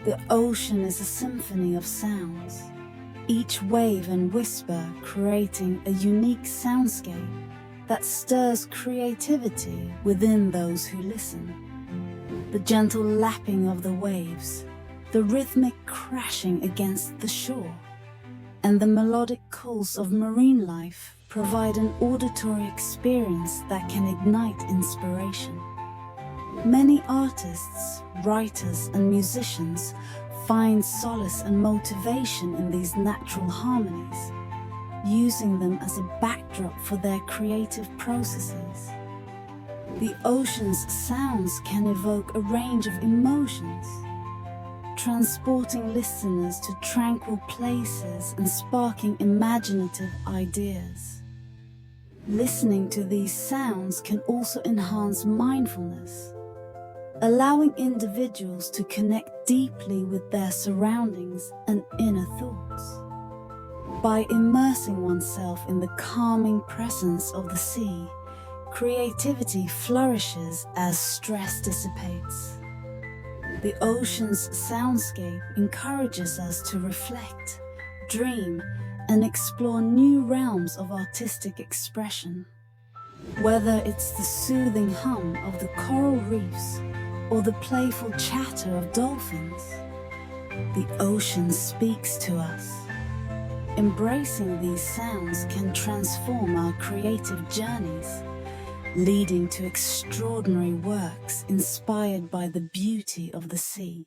The ocean is a symphony of sounds, each wave and whisper creating a unique soundscape that stirs creativity within those who listen. The gentle lapping of the waves, the rhythmic crashing against the shore, and the melodic calls of marine life provide an auditory experience that can ignite inspiration. Many artists, writers, and musicians find solace and motivation in these natural harmonies, using them as a backdrop for their creative processes. The ocean's sounds can evoke a range of emotions, transporting listeners to tranquil places and sparking imaginative ideas. Listening to these sounds can also enhance mindfulness, allowing individuals to connect deeply with their surroundings and inner thoughts. By immersing oneself in the calming presence of the sea, creativity flourishes as stress dissipates. The ocean's soundscape encourages us to reflect, dream, and explore new realms of artistic expression. Whether it's the soothing hum of the coral reefs or the playful chatter of dolphins, the ocean speaks to us. Embracing these sounds can transform our creative journeys, leading to extraordinary works inspired by the beauty of the sea.